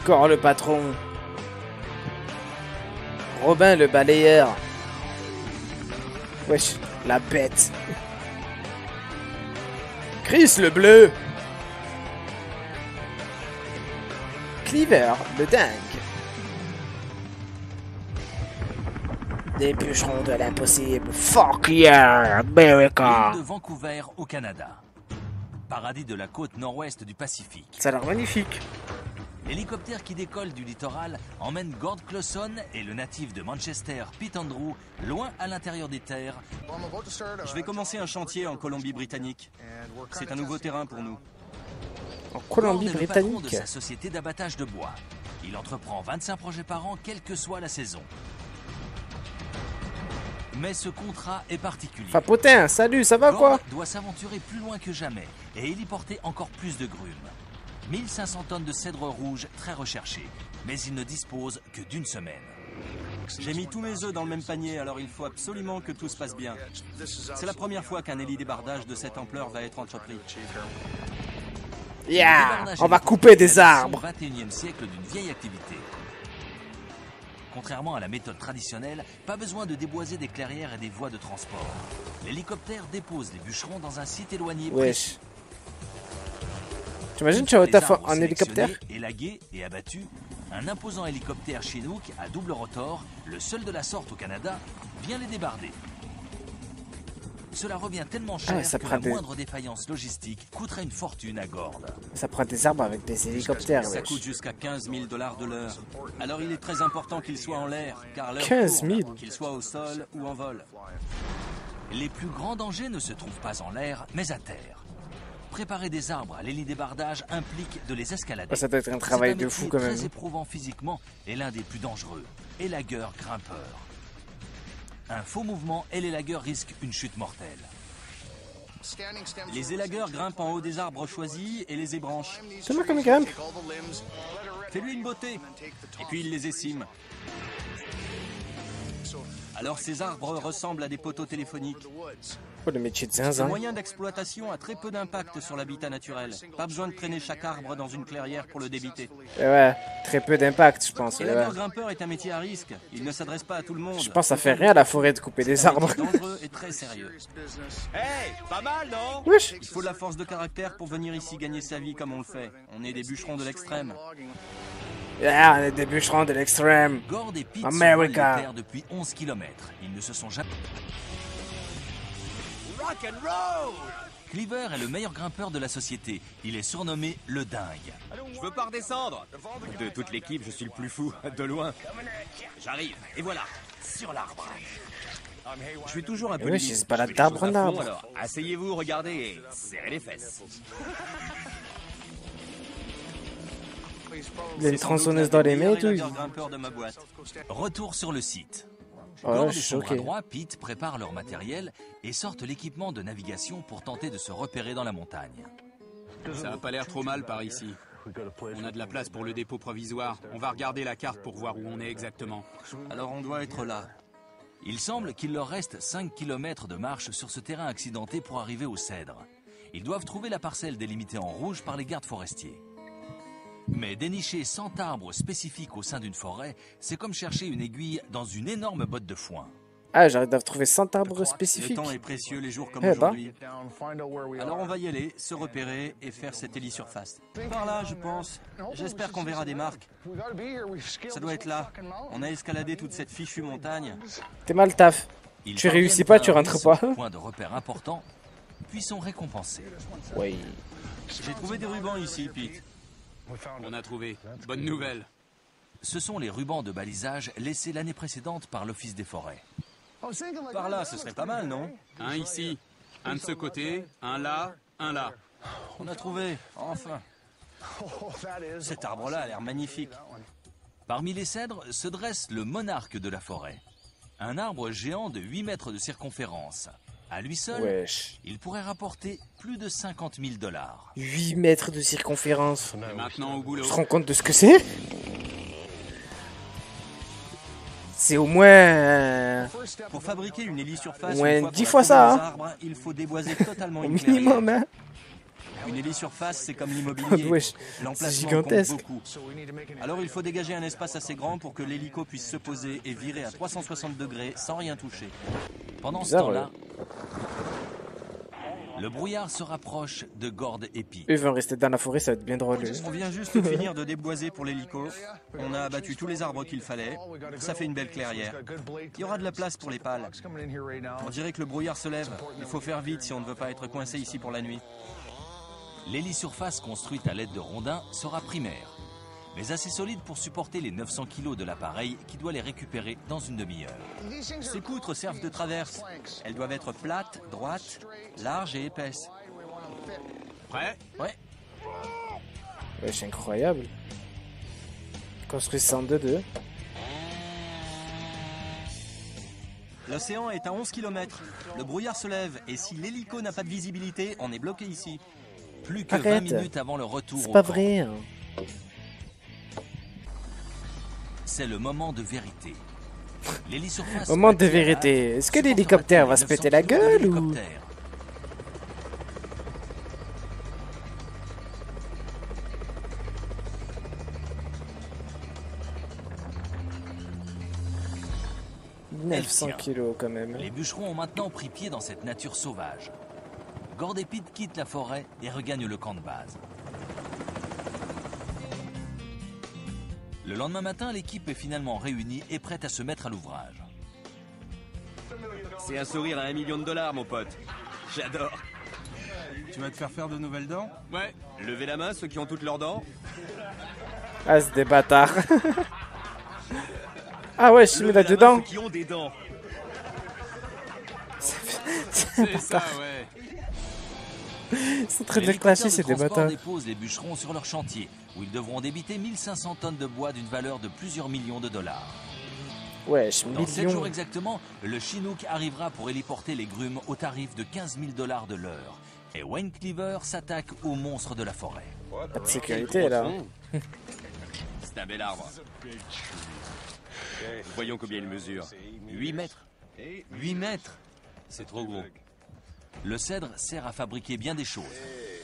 Encore le patron. Robin le balayeur. Wesh, la bête. Chris le bleu. Cleaver le dingue. Des bûcherons de l'impossible. Fuck yeah, America. De Vancouver au Canada. Paradis de la côte nord-ouest du Pacifique. Ça a l'air magnifique. L'hélicoptère qui décolle du littoral emmène Gord Clauson et le natif de Manchester, Pete Andrew, loin à l'intérieur des terres. Je vais commencer un chantier en Colombie-Britannique. C'est un nouveau terrain pour nous. En Gord Colombie est le patron de britannique. sa société d'abattage de bois. Il entreprend 25 projets par an, quelle que soit la saison. Mais ce contrat est particulier. Fapotin, salut, ça va Gord quoi? doit s'aventurer plus loin que jamais et héliporter encore plus de grumes. 1500 tonnes de cèdre rouge très recherché, mais il ne dispose que d'une semaine. J'ai mis tous mes œufs dans le même panier, alors il faut absolument que tout se passe bien. C'est la première fois qu'un hélidébardage de cette ampleur va être entrepris. Yeah, on va couper des arbres. Au 21e siècle d'une vieille activité. Contrairement à la méthode traditionnelle, pas besoin de déboiser des clairières et des voies de transport. L'hélicoptère dépose les bûcherons dans un site éloigné. Wesh. T'imagines, tu vas au Les taf arbres en hélicoptère? sélectionnés, élagués et abattus, un imposant hélicoptère Chinook à double rotor, le seul de la sorte au Canada, vient les débarder. Cela revient tellement cher ça que prend la des- moindre défaillance logistique coûterait une fortune à Gord. Ça prend des arbres avec des hélicoptères, Ça wesh. coûte jusqu'à 15 000 $ de l'heure. Alors il est très important qu'il soit en l'air, car l'heure 15 tourne, 000. qu'il soit au sol ou en vol. Les plus grands dangers ne se trouvent pas en l'air, mais à terre. Préparer des arbres à l'hélidébardage implique de les escalader. Ça doit être un travail de fou quand même. Très éprouvant physiquement et l'un des plus dangereux, élagueur grimpeur. Un faux mouvement et l'élagueur risque une chute mortelle. Les élagueurs grimpent en haut des arbres choisis et les ébranchent. C'est moi comme il grimpe. Fais-lui une beauté. Et puis il les écime. Alors ces arbres ressemblent à des poteaux téléphoniques. Oh, le métier de Ce zinzin. moyen d'exploitation a très peu d'impact sur l'habitat naturel. Pas besoin de traîner chaque arbre dans une clairière pour le débiter. Eh ouais, très peu d'impact, je pense. Ouais. Élagueur grimpeur est un métier à risque. Il ne s'adresse pas à tout le monde. Je pense que ça fait rien à la forêt de couper des C'est un arbres. métier dangereux et très sérieux. Hey, pas mal, non? Wesh. Il faut de la force de caractère pour venir ici gagner sa vie comme on le fait. On est des bûcherons de l'extrême. Ah, on est des bûcherons de l'extrême. Gord et Pete America. survolent les terres depuis 11 km. Ils ne se sont jamais... Cleaver est le meilleur grimpeur de la société. Il est surnommé le dingue. Je veux pas redescendre. De toute l'équipe, je suis le plus fou, de loin. J'arrive, et voilà, sur l'arbre. Je suis toujours un peu Ouais, limite. il se balade Je fais les d'arbre choses en à fond, arbre. Alors, asseyez-vous, regardez et serrez les fesses. Il y a une tronçonneuse dans les mains et tout. Élagueur grimpeur de ma boîte. Retour sur le site. Oh, Gord je et suis son bras choqué. droit, Pete, préparent leur matériel et sortent l'équipement de navigation pour tenter de se repérer dans la montagne. Ça a pas l'air trop mal par ici. On a de la place pour le dépôt provisoire. On va regarder la carte pour voir où on est exactement. Alors on doit être là. Il semble qu'il leur reste 5 km de marche sur ce terrain accidenté pour arriver au cèdre. Ils doivent trouver la parcelle délimitée en rouge par les gardes forestiers. Mais dénicher 100 arbres spécifiques au sein d'une forêt, c'est comme chercher une aiguille dans une énorme botte de foin. Ah, j'arrive à trouver 100 arbres Le spécifiques. temps est précieux les jours comme Eh ben. aujourd'hui. Alors on va y aller, se repérer et faire cette hélisurface. Par là, je pense. J'espère qu'on verra des marques. Ça doit être là. On a escaladé toute cette fichue montagne. T'es mal taf. Ils Tu réussis parviennent pas, tu à un rentres pas. point de repère important, puis sont récompensés. Oui. J'ai trouvé des rubans ici, Pete. On a trouvé. Bonne nouvelle. Ce sont les rubans de balisage laissés l'année précédente par l'Office des forêts. Par là, ce serait pas mal, non? Un ici, un de ce côté, un là, un là. On a trouvé, enfin. Cet arbre-là a l'air magnifique. Parmi les cèdres se dresse le monarque de la forêt. Un arbre géant de 8 mètres de circonférence. À lui seul, Wesh. il pourrait rapporter plus de 50 000 $. 8 mètres de circonférence. Et maintenant au boulot. Tu te rends compte de ce que c'est? C'est au moins... Pour fabriquer une hélisurface, Ouais, une fois 10 qu'on a fois trouvé ça, les hein. arbres, il faut déboiser totalement au une minimum, clairière. hein. Une hélisurface, c'est comme l'immobilier. Wesh, c'est L'emplacement gigantesque. compte beaucoup. Alors il faut dégager un espace assez grand pour que l'hélico puisse se poser et virer à 360 degrés sans rien toucher. Pendant ce Bizarre, temps-là, le brouillard se rapproche de Gord et Pete. Eux vont rester dans la forêt, ça va être bien drôle. On vient juste de finir de déboiser pour l'hélico. On a abattu tous les arbres qu'il fallait. Ça fait une belle clairière. Il y aura de la place pour les pales. On dirait que le brouillard se lève. Il faut faire vite si on ne veut pas être coincé ici pour la nuit. L'hélisurface construite à l'aide de rondins sera primaire, mais assez solide pour supporter les 900 kg de l'appareil qui doit les récupérer dans une demi-heure. Ces poutres servent de traverse. Elles doivent être plates, droites, larges et épaisses. Prêt? Ouais. Ouais, c'est incroyable. Construit 102. L'océan est à 11 km. Le brouillard se lève et si l'hélico n'a pas de visibilité, on est bloqué ici. Plus que Arrête. 20 minutes avant le retour C'est au pas camp. vrai. Hein. C'est le moment de vérité. L'hélisurface Moment de bâtie à vérité. Hague Est-ce que supportera-t-il l'hélicoptère va les se 900 péter la kg gueule ou... d'hélicoptère? « 900 kilos quand même. Les bûcherons ont maintenant pris pied dans cette nature sauvage. Gord et Pete quittent la forêt et regagnent le camp de base. Le lendemain matin, l'équipe est finalement réunie et prête à se mettre à l'ouvrage. C'est un sourire à $1 million, mon pote. J'adore. Tu vas te faire de nouvelles dents? Ouais. Levez la main, ceux qui ont toutes leurs dents. Ah, c'est des bâtards. Ah ouais, je suis mis Levez la main, là-dedans. ceux qui ont des dents. C'est ça, ouais. Ils sont très bien L'hélicoptère clashés, de c'est des transport bâtards. dépose les bûcherons sur leur chantier, où ils devront débiter 1500 tonnes de bois d'une valeur de plusieurs millions de dollars. Wesh, Dans 7 jours millions. exactement, le Chinook arrivera pour héliporter les grumes au tarif de 15 000 $ de l'heure. Et Wayne Cleaver s'attaque aux monstres de la forêt. Pas de sécurité là. C'est un bel arbre. Voyons combien il mesure. 8 mètres. 8 mètres, c'est trop gros. Le cèdre sert à fabriquer bien des choses.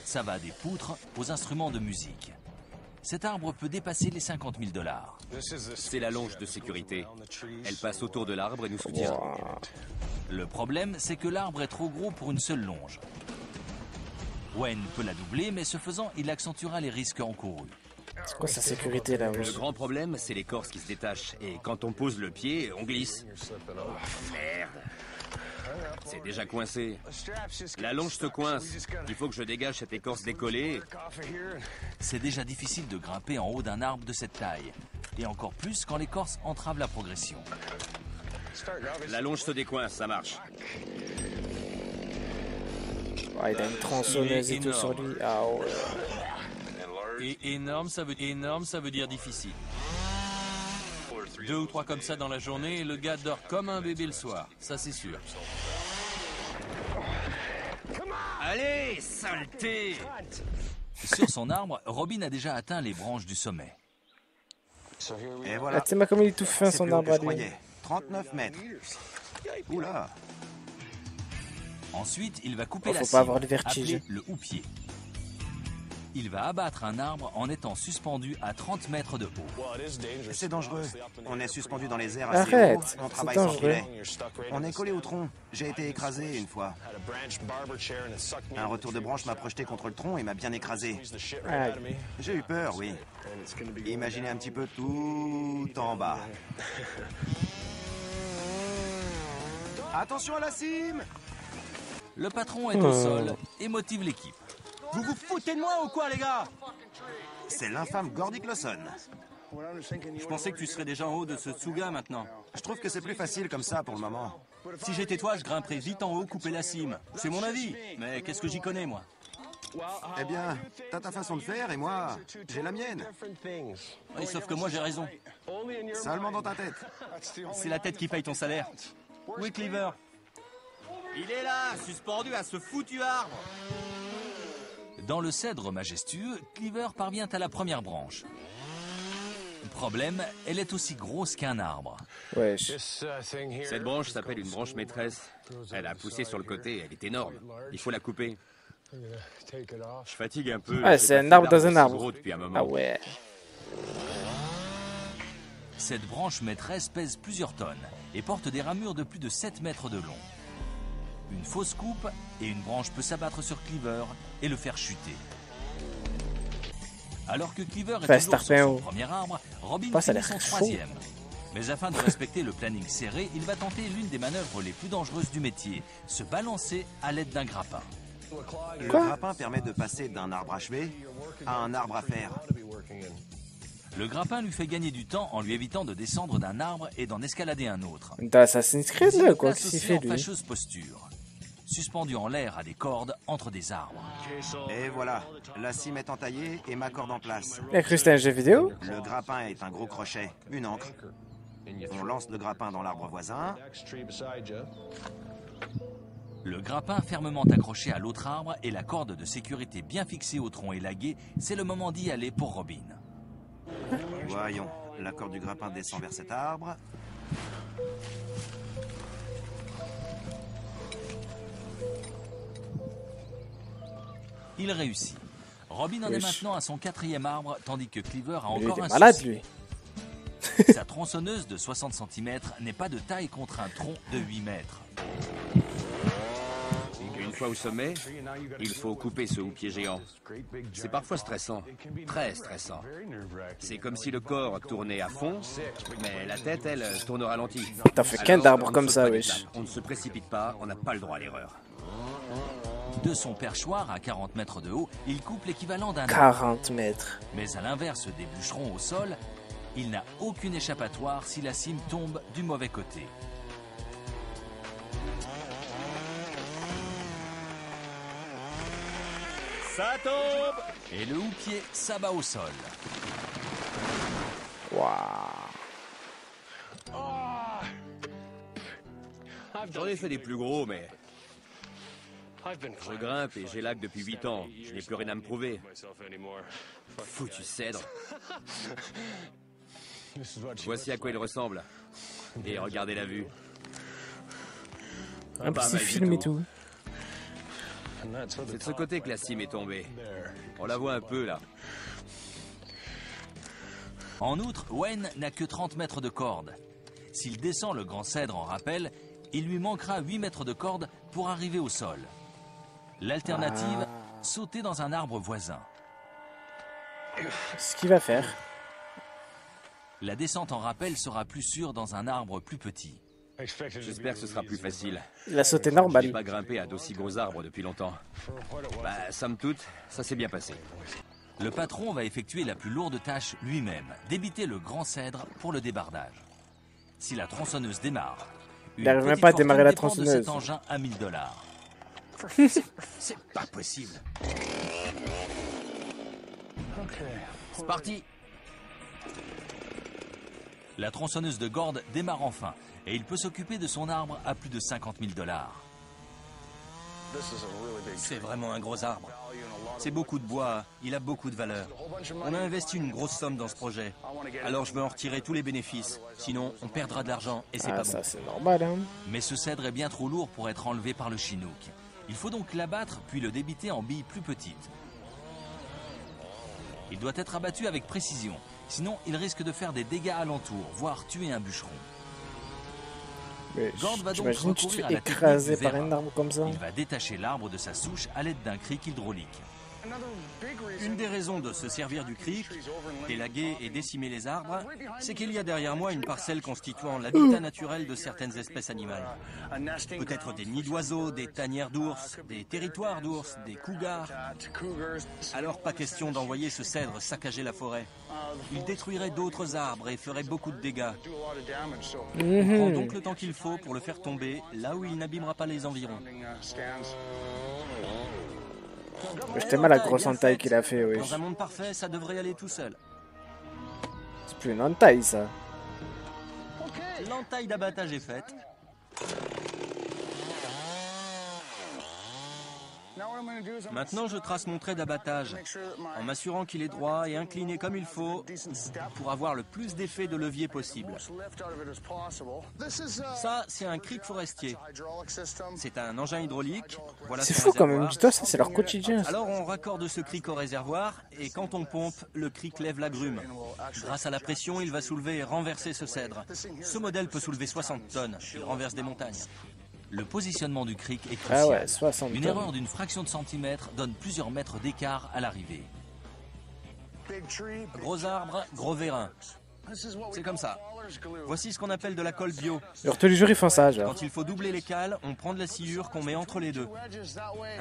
Ça va des poutres aux instruments de musique. Cet arbre peut dépasser les 50 000 $. C'est la longe de sécurité. Elle passe autour de l'arbre et nous soutient. Wow. Le problème, c'est que l'arbre est trop gros pour une seule longe. Wayne peut la doubler, mais ce faisant, il accentuera les risques encourus. C'est quoi sa sécurité là, Le wesh? grand problème, c'est l'écorce qui se détache. Et quand on pose le pied, on glisse. Merde. C'est déjà coincé. La longe se coince. Il faut que je dégage cette écorce décollée. C'est déjà difficile de grimper en haut d'un arbre de cette taille. Et encore plus quand l'écorce entrave la progression. La longe se décoince, ça marche. Ouais, il a une tronçonneuse Il est et tout sur énorme. lui. Ah ouais. Et énorme, ça veut dire difficile. 2 ou 3 comme ça dans la journée et le gars dort comme un bébé le soir. Ça, c'est sûr. Allez, saleté! Sur son arbre, Robin a déjà atteint les branches du sommet. Et Ah, voilà. tu sais, ma comme il est tout fin C'est son plus haut arbre que à je lui. croyais. 39 mètres. Oula. Ensuite, il va couper Oh, la faut cime, pas avoir le vertige. appelé le houppier. Il va abattre un arbre en étant suspendu à 30 mètres de haut. C'est dangereux. On est suspendu dans les airs assez Arrête, haut. On c'est travaille sans dangereux. filet. On est collé au tronc. J'ai été écrasé une fois. Un retour de branche m'a projeté contre le tronc et m'a bien écrasé. Ah, J'ai eu peur, oui. Imaginez un petit peu tout en bas. Attention à la cime! Le patron est au sol et motive l'équipe. Vous vous foutez de moi ou quoi, les gars? C'est l'infâme Gordy Clawson. Je pensais que tu serais déjà en haut de ce Tsuga maintenant. Je trouve que c'est plus facile comme ça pour le moment. Si j'étais toi, je grimperais vite en haut, couper la cime. C'est mon avis. Mais qu'est-ce que j'y connais, moi? Eh bien, t'as ta façon de faire et moi, j'ai la mienne. Oui, sauf que moi, j'ai raison. Seulement dans ta tête. C'est la tête qui paye ton salaire. Oui, Cleaver. Il est là, suspendu à ce foutu arbre. Dans le cèdre majestueux, Cleaver parvient à la première branche. Problème, elle est aussi grosse qu'un arbre. wesh. Cette branche s'appelle une branche maîtresse. Elle a poussé sur le côté, elle est énorme. Il faut la couper. Je fatigue un peu. Ouais, j'ai c'est pas un fait arbre dans d'arbre un aussi arbre. gros depuis un moment. Ah ouais. Cette branche maîtresse pèse plusieurs tonnes et porte des ramures de plus de 7 mètres de long. Une fausse coupe et une branche peut s'abattre sur Cleaver et le faire chuter. Alors que Cleaver est toujours sur son premier arbre, Robin finit son troisième. Mais afin de respecter le planning serré, il va tenter l'une des manœuvres les plus dangereuses du métier, se balancer à l'aide d'un grappin. Le grappin permet de passer d'un arbre achevé à un arbre à faire. Le grappin lui fait gagner du temps en lui évitant de descendre d'un arbre et d'en escalader un autre. Dans Assassin's Creed, là, quoi, qu'est-ce qu'il fait, en lui? fâcheuse posture, suspendu en l'air à des cordes entre des arbres. Et voilà, la cime est entaillée et ma corde en place. Il a cru que c'était un jeu vidéo? Le grappin est un gros crochet, une ancre. On lance le grappin dans l'arbre voisin. Le grappin fermement accroché à l'autre arbre et la corde de sécurité bien fixée au tronc élagué, c'est le moment d'y aller pour Robin. Voyons, la corde du grappin descend vers cet arbre. Il réussit. Robin en est maintenant à son 4e arbre, tandis que Cleaver a Il encore est un malade, souci. lui. Sa tronçonneuse de 60 cm n'est pas de taille contre un tronc de 8 mètres. Une fois au sommet, il faut couper ce houppier géant. C'est parfois stressant, très stressant. C'est comme si le corps tournait à fond, mais la tête, elle, tourne au ralenti. T'as fait qu'un Alors, d'arbres on ne comme saute ça, pas des wesh. flammes. On ne se précipite pas, on n'a pas le droit à l'erreur. De son perchoir à 40 mètres de haut, il coupe l'équivalent d'un arbre. 40 mètres. Mais à l'inverse des bûcherons au sol, il n'a aucune échappatoire si la cime tombe du mauvais côté. Ça tombe! Et le houppier s'abat au sol. Waouh. J'en ai fait des plus gros, mais... Je grimpe et j'élague depuis 8 ans. Je n'ai plus rien à me prouver. Foutu cèdre. Voici à quoi il ressemble. Et regardez la vue. Un Pas petit mal du film et tout. tout. C'est de ce côté que la cime est tombée. On la voit un peu, là. En outre, Wayne n'a que 30 mètres de corde. S'il descend le grand cèdre en rappel, il lui manquera 8 mètres de corde pour arriver au sol. L'alternative, sauter dans un arbre voisin. Ce qu'il va faire. La descente en rappel sera plus sûre dans un arbre plus petit. J'espère que ce sera plus facile. Il a sauté J'ai normal. pas grimpé à d'aussi gros arbres depuis longtemps. Bah, somme toute, ça s'est bien passé. Le patron va effectuer la plus lourde tâche lui-même, débiter le grand cèdre pour le débardage. Si la tronçonneuse démarre, Il n'arrive même pas à démarrer la tronçonneuse. De cet engin à 1000 $. C'est pas possible. C'est parti. La tronçonneuse de Gord démarre enfin et il peut s'occuper de son arbre à plus de 50 000 $. C'est vraiment un gros arbre. C'est beaucoup de bois, il a beaucoup de valeur. On a investi une grosse somme dans ce projet. Alors je veux en retirer tous les bénéfices. Sinon, on perdra de l'argent et c'est Ah, pas ça bon. c'est normal, hein. Mais ce cèdre est bien trop lourd pour être enlevé par le chinook. Il faut donc l'abattre puis le débiter en billes plus petites. Il doit être abattu avec précision, sinon il risque de faire des dégâts alentour, voire tuer un bûcheron. Mais Gord va donc j'imagine que tu te recourir à fais la technique écraser du par verra. un arbre comme ça. Il va détacher l'arbre de sa souche à l'aide d'un cric hydraulique. Une des raisons de se servir du cric, d'élaguer et décimer les arbres, c'est qu'il y a derrière moi une parcelle constituant l'habitat naturel de certaines espèces animales. Peut-être des nids d'oiseaux, des tanières d'ours, des territoires d'ours, des cougars. Alors pas question d'envoyer ce cèdre saccager la forêt. Il détruirait d'autres arbres et ferait beaucoup de dégâts. On prend donc le temps qu'il faut pour le faire tomber là où il n'abîmera pas les environs. J'étais mal la grosse entaille qu'il a fait, oui. Dans un monde parfait, ça devrait aller tout seul. C'est plus une entaille, ça. L'entaille d'abattage est faite. Maintenant, je trace mon trait d'abattage en m'assurant qu'il est droit et incliné comme il faut pour avoir le plus d'effet de levier possible. Ça, c'est un cric forestier. C'est un engin hydraulique. Voilà C'est son fou quand même, réservoir. dis-toi, ça c'est leur quotidien. ça. Alors on raccorde ce cric au réservoir et quand on pompe, le cric lève la grume. Grâce à la pression, il va soulever et renverser ce cèdre. Ce modèle peut soulever 60 tonnes. Il renverse des montagnes. Le positionnement du cric est Ah crucial. ouais, 60 Une tonnes. erreur d'une fraction de centimètre donne plusieurs mètres d'écart à l'arrivée. Gros arbre, gros vérin. C'est comme ça. Voici ce qu'on appelle de la colle bio. Alors tous les jours ils font ça, genre. Quand il faut doubler les cales, on prend de la sciure qu'on met entre les deux.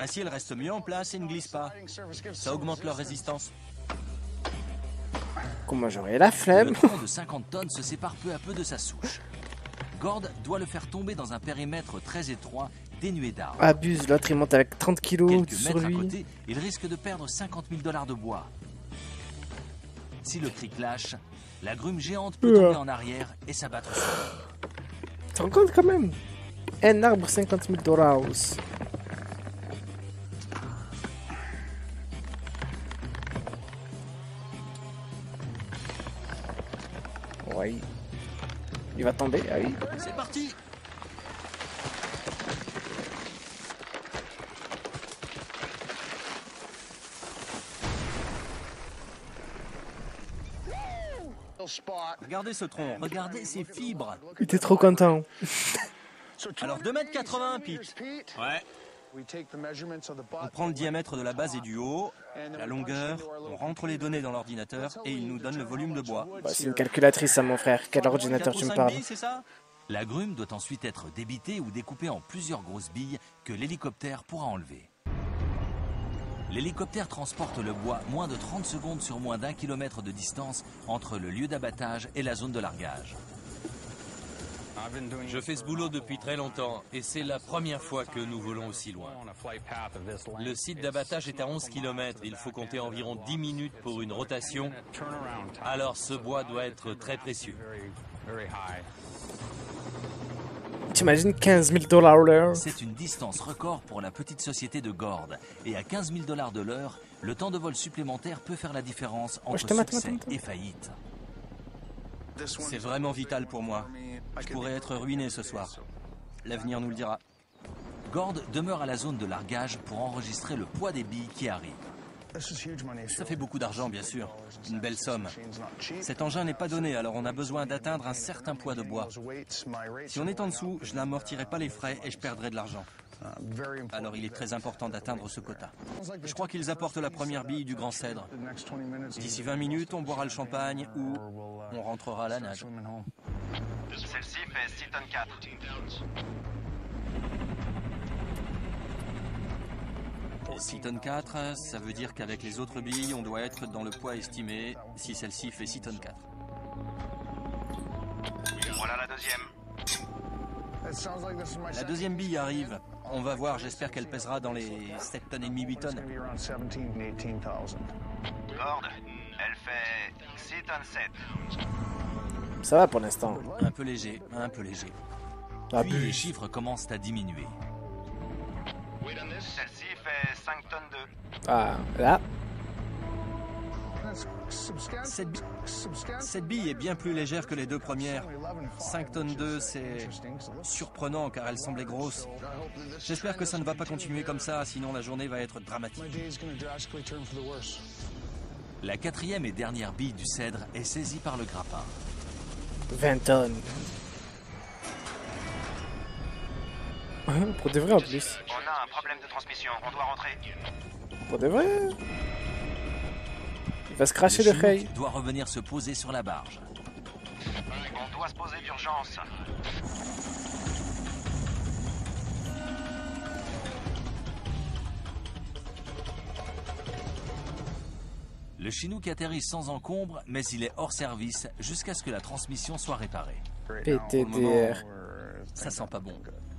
Ainsi, elles restent mieux en place et ne glissent pas. Ça augmente leur résistance. Comment j'aurais la Le flemme. tronc de 50 tonnes se sépare peu à peu de sa souche. Gord doit le faire tomber dans un périmètre très étroit, dénué d'arbres. Abuse, l'autre il monte avec 30 kilos Quelques sur mètres à lui. côté, il risque de perdre 50 000 $ de bois. Si le cric lâche, la grume géante peut tomber en arrière et s'abattre sur lui. Tu te rends compte quand même? Un arbre, 50 000 $. Oui. Il va tomber, ah oui. C'est parti! Regardez ce tronc, regardez ces fibres. Il était trop content. Alors 2,80 m, Pete. Ouais. On prend le diamètre de la base et du haut, la longueur, on rentre les données dans l'ordinateur et il nous donne le volume de bois. Bah, c'est une calculatrice, ça, mon frère. Quel ordinateur 4 ou tu me 5 parles? billes, c'est ça? La grume doit ensuite être débitée ou découpée en plusieurs grosses billes que l'hélicoptère pourra enlever. L'hélicoptère transporte le bois moins de 30 secondes sur moins d'1 kilomètre de distance entre le lieu d'abattage et la zone de largage. Je fais ce boulot depuis très longtemps et c'est la première fois que nous volons aussi loin. Le site d'abattage est à 11 km. Il faut compter environ 10 minutes pour une rotation. Alors ce bois doit être très précieux. T'imagines 15 000 $ l'heure? C'est une distance record pour la petite société de Gord. Et à 15 000 $ de l'heure, le temps de vol supplémentaire peut faire la différence je entre te mate, succès mate, mate. et faillite. C'est vraiment vital pour moi. Je pourrais être ruiné ce soir. L'avenir nous le dira. Gord demeure à la zone de largage pour enregistrer le poids des billes qui arrivent. Ça fait beaucoup d'argent, bien sûr. Une belle somme. Cet engin n'est pas donné, alors on a besoin d'atteindre un certain poids de bois. Si on est en dessous, je n'amortirai pas les frais et je perdrai de l'argent. Alors il est très important d'atteindre ce quota. Je crois qu'ils apportent la première bille du grand cèdre. D'ici 20 minutes, on boira le champagne ou on rentrera à la nage. Celle-ci fait 6 tonnes 4. Et 6 tonnes 4, ça veut dire qu'avec les autres billes, on doit être dans le poids estimé si celle-ci fait 6 tonnes 4. Voilà la deuxième. La deuxième bille arrive. On va voir, j'espère qu'elle pèsera dans les 7 tonnes et demie, 8 tonnes. Gord, elle fait 6 tonnes 7. Ça va pour l'instant. Un peu léger, un peu léger. Puis les Abuse. chiffres commencent à diminuer. Celle-ci fait 5 tonnes 2. Ah, là. Cette bille est bien plus légère que les deux premières. 5 tonnes 2, c'est surprenant car elle semblait grosse. J'espère que ça ne va pas continuer comme ça, sinon la journée va être dramatique. La quatrième et dernière bille du cèdre est saisie par le grappin. 20 tonnes. Pour de vrai en plus. On a un problème de transmission, on doit rentrer. Pour de vrai. Il va se cracher Le le Hey. Chinook doit revenir se poser sur la barge. On doit se poser d'urgence. Le Chinook atterrit sans encombre, mais il est hors service jusqu'à ce que la transmission soit réparée. PTDR. Ça sent pas bon.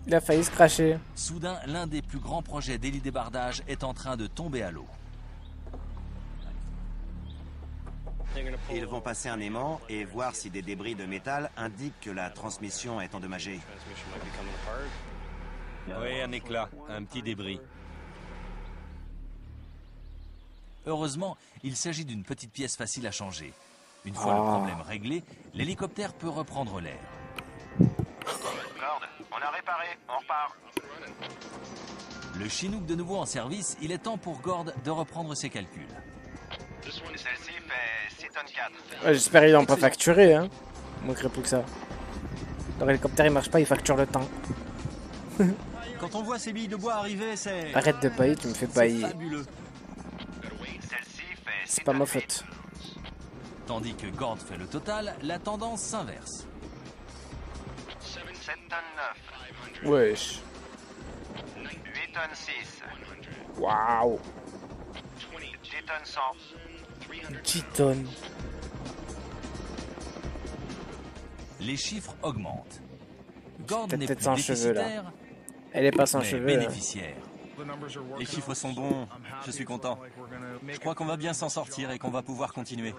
Il a failli se cracher. Soudain, l'un des plus grands projets d'hélidébardage est en train de tomber à l'eau. Ils vont passer un aimant et voir si des débris de métal indiquent que la transmission est endommagée. Oui, un éclat, un petit débris. Heureusement, il s'agit d'une petite pièce facile à changer. Une fois le problème réglé, l'hélicoptère peut reprendre l'air. Gord, on a réparé, on repart. Le Chinook de nouveau en service, il est temps pour Gord de reprendre ses calculs. Celle-ci fait 6 tonnes 4. Ouais, j'espère qu'ils l'ont pas facturé, hein. Il manquerait plus que ça. Leur hélicoptère il marche pas, il facture le temps. Quand on voit ces billes de bois arriver, c'est... Arrête de bailler, tu me fais c'est bailler. fabuleux. Celle-ci fait 6 C'est pas ma tonnes 8. faute. Tandis que Gord fait le total, la tendance s'inverse. 7 tonnes 9. Wesh. 8 tonnes 6. Waouh. 10 tonnes 100. 10 tonnes. Les chiffres augmentent. Gord T'as n'est peut-être plus sans cheveux, là. déficitaire, Elle est pas sans mais cheveux. Là. bénéficiaire. Les chiffres sont bons, je suis content. Je crois qu'on va bien s'en sortir et qu'on va pouvoir continuer.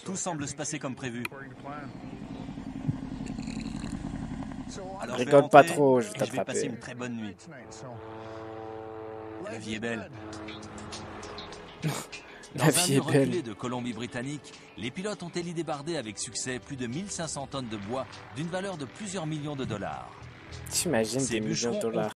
Tout semble se passer comme prévu. Alors, je vais Rigole pas rentrer trop, je vais et je vais t'attraper. passer une très bonne nuit. La vie est belle. Dans La un vie nœud est belle. reculé de Colombie-Britannique, les pilotes ont hélidébardé avec succès plus de 1500 tonnes de bois d'une valeur de plusieurs millions de dollars. T'imagines Ces des millions de bûcherons ont dollars.